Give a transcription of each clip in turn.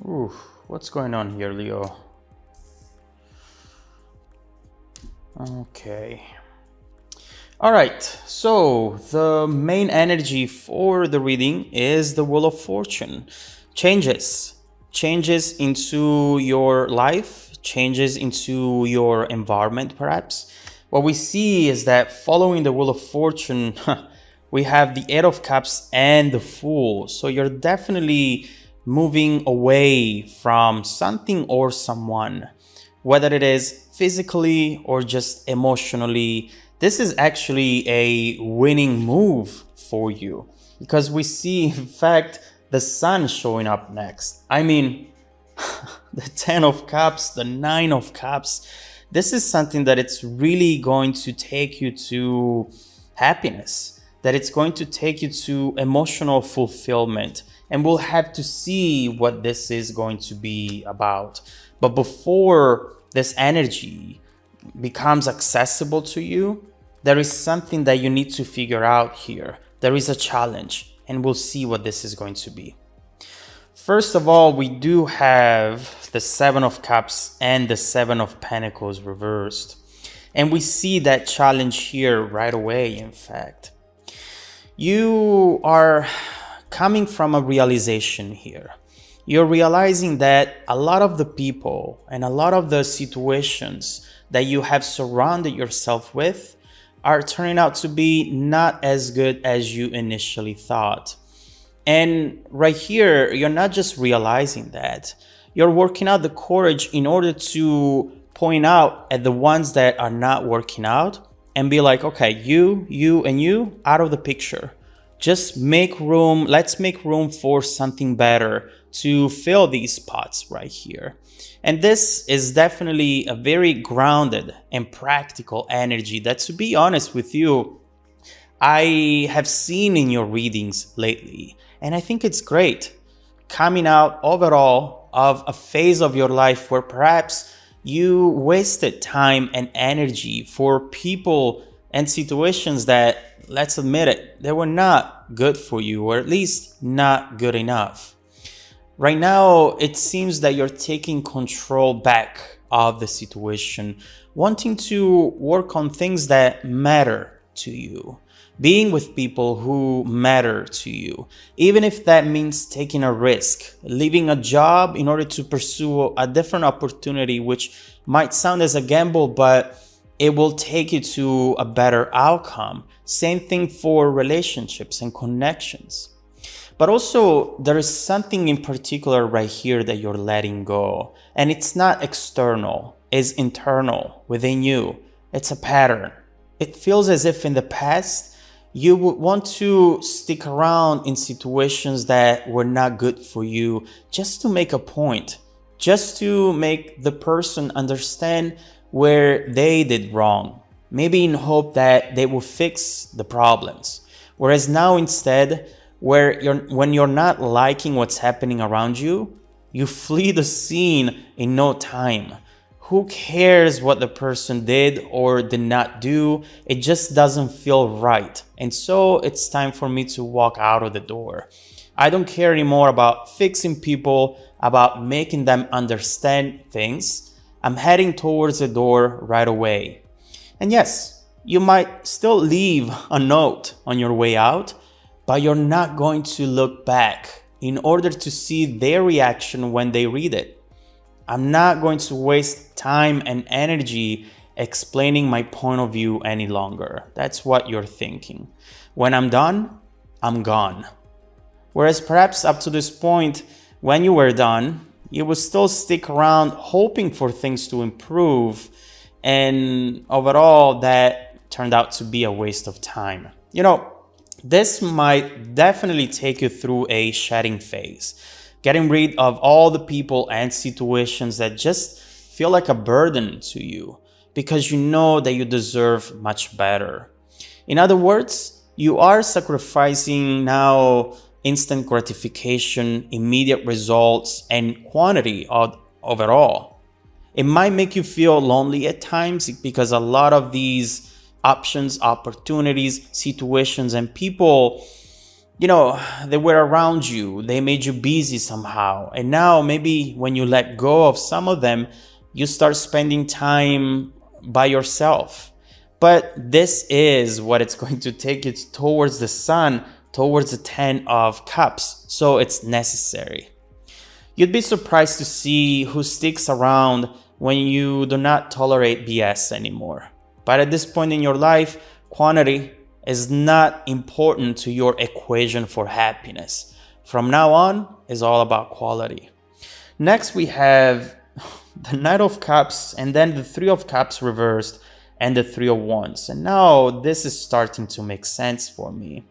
Ooh, what's going on here, Leo? Okay. All right. So the main energy for the reading is the Wheel of Fortune. Changes into your life, changes into your environment, perhaps. What we see is that following the Wheel of Fortune, we have the Eight of Cups and the Fool. So you're definitely moving away from something or someone, whether it is physically or just emotionally. This is actually a winning move for you because we see, in fact, the sun showing up next. I mean, the 10 of Cups, the 9 of Cups. This is something that it's really going to take you to happiness, that it's going to take you to emotional fulfillment. And we'll have to see what this is going to be about. But before this energy becomes accessible to you, there is something that you need to figure out here. There is a challenge, and we'll see what this is going to be. First of all, we do have the Seven of Cups and the Seven of Pentacles reversed. And we see that challenge here right away, in fact. You are coming from a realization here. You're realizing that a lot of the people and a lot of the situations that you have surrounded yourself with are turning out to be not as good as you initially thought. And right here, you're not just realizing that, you're working out the courage in order to point out at the ones that are not working out and be like, okay, you, and you out of the picture. Just make room. Let's make room for something better to fill these spots right here. And this is definitely a very grounded and practical energy that, to be honest with you, I have seen in your readings lately. And I think it's great coming out overall of a phase of your life where perhaps you wasted time and energy for people and situations that, let's admit it, they were not good for you, or at least not good enough. Right now, it seems that you're taking control back of the situation, wanting to work on things that matter to you, being with people who matter to you, even if that means taking a risk, leaving a job in order to pursue a different opportunity, which might sound as a gamble, but it will take you to a better outcome. Same thing for relationships and connections. But also, there is something in particular right here that you're letting go. And it's not external, it's internal within you. It's a pattern. It feels as if in the past, you would want to stick around in situations that were not good for you just to make a point, just to make the person understand where they did wrong, maybe in hope that they will fix the problems. Whereas now instead, when you're not liking what's happening around you, you flee the scene in no time. Who cares what the person did or did not do? It just doesn't feel right. And so it's time for me to walk out of the door. I don't care anymore about fixing people, about making them understand things. I'm heading towards the door right away. And yes, you might still leave a note on your way out, but you're not going to look back in order to see their reaction when they read it. I'm not going to waste time and energy explaining my point of view any longer. That's what you're thinking. When I'm done, I'm gone. Whereas perhaps up to this point, when you were done, you would still stick around hoping for things to improve. And overall, that turned out to be a waste of time. You know, this might definitely take you through a shedding phase, getting rid of all the people and situations that just feel like a burden to you because you know that you deserve much better. In other words, you are sacrificing now instant gratification, immediate results, and quantity overall. It might make you feel lonely at times because a lot of these options, opportunities, situations, and people they were around you, they made you busy somehow. And now maybe when you let go of some of them, you start spending time by yourself. But this is what it's going to take you towards the sun, towards the 10 of Cups. So it's necessary. You'd be surprised to see who sticks around when you do not tolerate BS anymore. But at this point in your life, quantity is not important to your equation for happiness. From now on, it's all about quality. Next, we have the Knight of Cups and then the Three of Cups reversed and the Three of Wands. And now this is starting to make sense for me.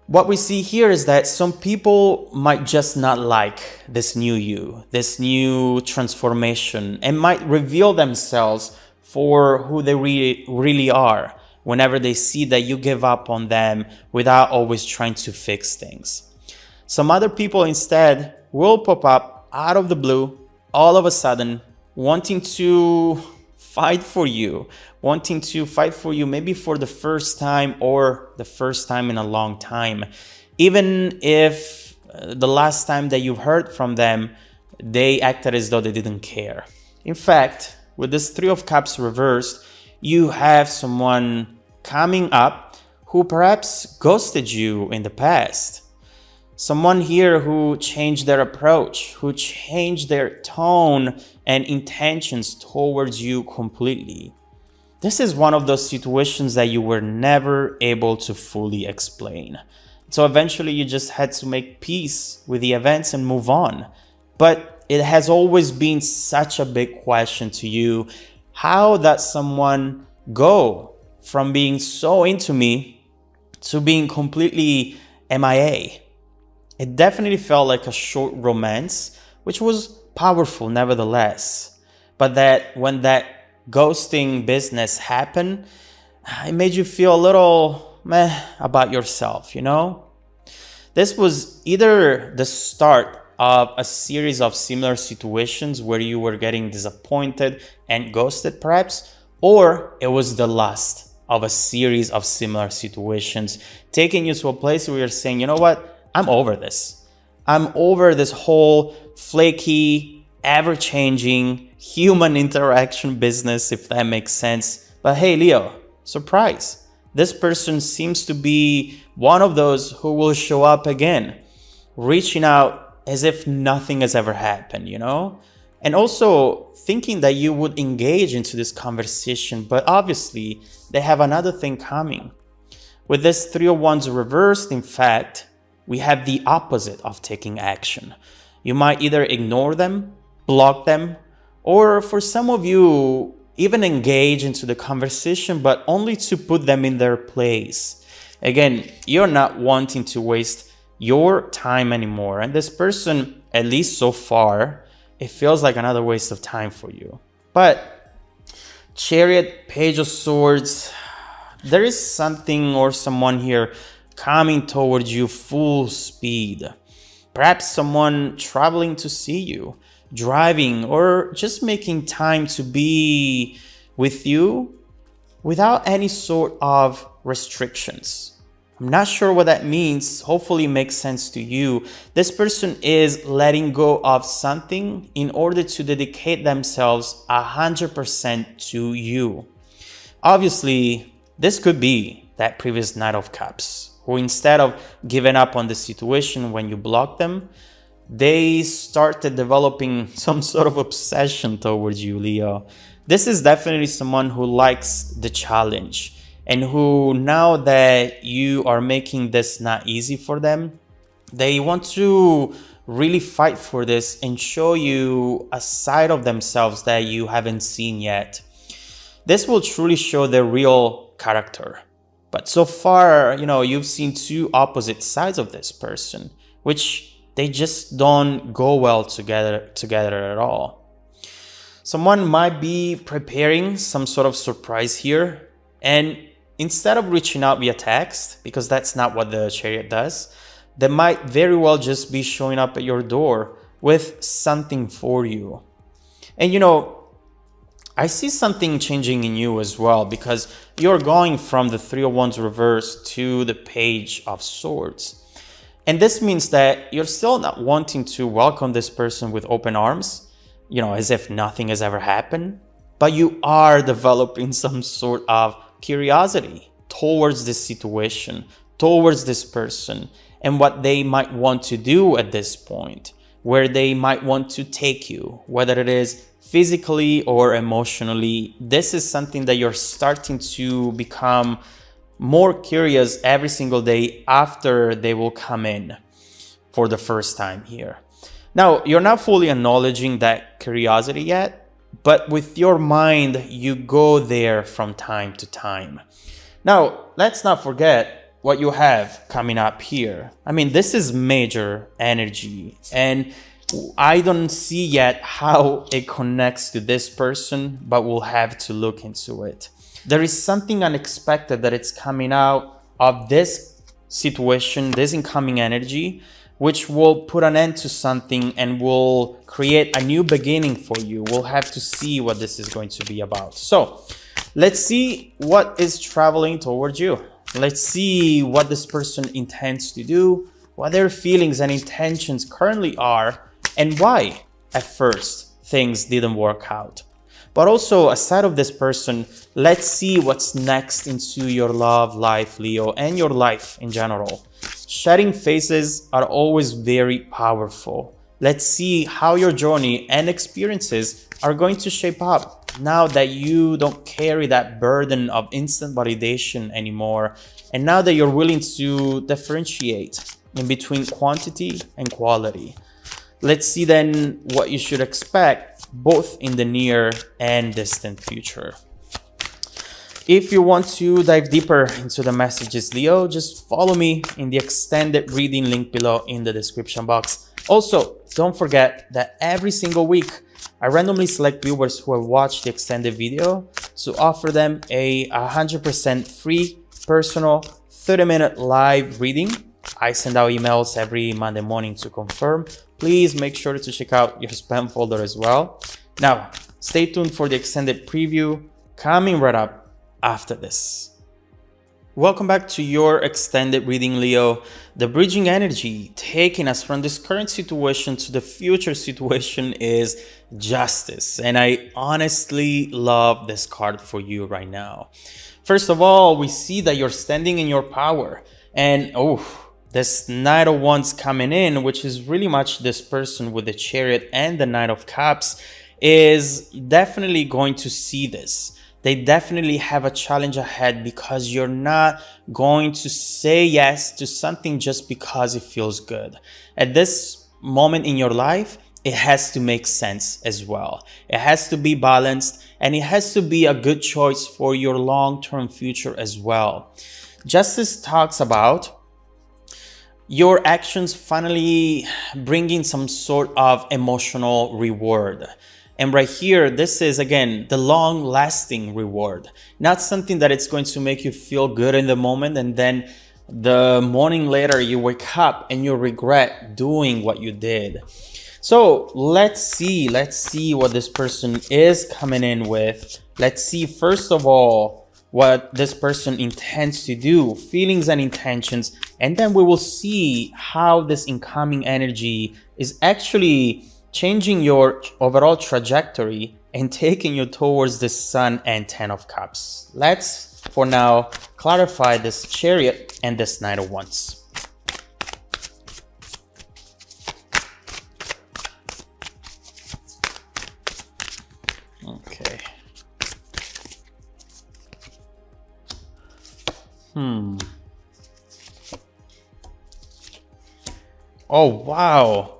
What we see here is that some people might just not like this new you, this new transformation, and might reveal themselves for who they really are whenever they see that you give up on them without always trying to fix things. Some other people instead will pop up out of the blue all of a sudden, wanting to fight for you maybe for the first time or the first time in a long time. Even if the last time that you've heard from them, they acted as though they didn't care. In fact, with this Three of Cups reversed, you have someone coming up who perhaps ghosted you in the past. Someone here who changed their approach, who changed their tone and intentions towards you completely. This is one of those situations that you were never able to fully explain. So eventually you just had to make peace with the events and move on. But it has always been such a big question to you. How does someone go from being so into me to being completely MIA? It definitely felt like a short romance, which was powerful nevertheless. But that when that ghosting business happened, it made you feel a little meh about yourself, This was either the start of a series of similar situations where you were getting disappointed and ghosted perhaps, or it was the last of a series of similar situations, taking you to a place where you're saying, you know what? I'm over this. I'm over this whole flaky, ever-changing human interaction business, if that makes sense. But hey, Leo, surprise. This person seems to be one of those who will show up again, reaching out as if nothing has ever happened, And also thinking that you would engage into this conversation, but obviously they have another thing coming. With this Three of Wands reversed, in fact, we have the opposite of taking action. You might either ignore them, block them, or for some of you, even engage into the conversation, but only to put them in their place. Again, you're not wanting to waste your time anymore. And this person, at least so far, it feels like another waste of time for you. But Chariot, Page of Swords, there is something or someone here coming towards you full speed. Perhaps someone traveling to see you, driving, or just making time to be with you without any sort of restrictions. I'm not sure what that means. Hopefully it makes sense to you. This person is letting go of something in order to dedicate themselves 100% to you. Obviously, this could be that previous Knight of Cups, who instead of giving up on the situation when you block them, they started developing some sort of obsession towards you, Leo. This is definitely someone who likes the challenge and who, now that you are making this not easy for them, they want to really fight for this and show you a side of themselves that you haven't seen yet. This will truly show their real character. But so far, you've seen two opposite sides of this person, which they just don't go well together at all. Someone might be preparing some sort of surprise here, and instead of reaching out via text, because that's not what the Chariot does, they might very well just be showing up at your door with something for you. And I see something changing in you as well, because you're going from the Three of Wands reverse to the Page of Swords. And this means that you're still not wanting to welcome this person with open arms, as if nothing has ever happened, but you are developing some sort of curiosity towards this situation, towards this person, and what they might want to do at this point, where they might want to take you, whether it is physically or emotionally. This is something that you're starting to become more curious every single day after they will come in for the first time here. Now, you're not fully acknowledging that curiosity yet, but with your mind, you go there from time to time. Now, let's not forget what you have coming up here. I mean, this is major energy, and I don't see yet how it connects to this person, but we'll have to look into it. There is something unexpected that it's coming out of this situation, this incoming energy, which will put an end to something and will create a new beginning for you. We'll have to see what this is going to be about. So let's see what is traveling towards you. Let's see what this person intends to do, what their feelings and intentions currently are, and why at first things didn't work out. But also, aside of this person, let's see what's next into your love life, Leo, and your life in general. Shedding phases are always very powerful. Let's see how your journey and experiences are going to shape up now that you don't carry that burden of instant validation anymore, and now that you're willing to differentiate in between quantity and quality. Let's see then what you should expect both in the near and distant future. If you want to dive deeper into the messages, Leo, just follow me in the extended reading link below in the description box. Also, don't forget that every single week, I randomly select viewers who have watched the extended video to offer them a 100% free, personal, 30-minute live reading. I send out emails every Monday morning to confirm. Please make sure to check out your spam folder as well. Now, stay tuned for the extended preview coming right up after this. Welcome back to your extended reading, Leo. The bridging energy taking us from this current situation to the future situation is justice. And I honestly love this card for you right now. First of all, we see that you're standing in your power. And this Knight of Wands coming in, which is really much this person with the Chariot and the Knight of Cups, is definitely going to see this. They definitely have a challenge ahead, because you're not going to say yes to something just because it feels good. At this moment in your life, it has to make sense as well. It has to be balanced, and it has to be a good choice for your long-term future as well. Justice talks about your actions finally bringing some sort of emotional reward. And right here, this is, again, the long-lasting reward. Not something that it's going to make you feel good in the moment, and then the morning later you wake up and you regret doing what you did. So let's see what this person is coming in with. Let's see, first of all, what this person intends to do, feelings and intentions, and then we will see how this incoming energy is actually changing your overall trajectory and taking you towards the Sun and Ten of Cups. Let's, for now, clarify this Chariot and this Knight of Wands. Okay. Oh, wow.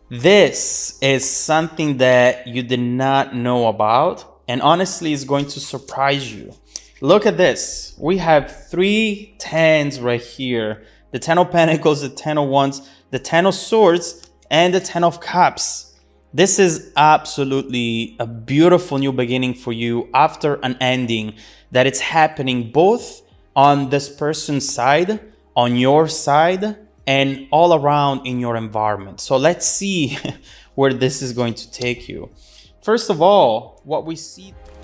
This is something that you did not know about, and honestly is going to surprise you. Look at this. We have 3 tens right here. The Ten of Pentacles, the Ten of Wands, the Ten of Swords, and the Ten of Cups. This is absolutely a beautiful new beginning for you after an ending that it's happening both on this person's side, on your side, and all around in your environment. So let's see where this is going to take you. first of all, what we see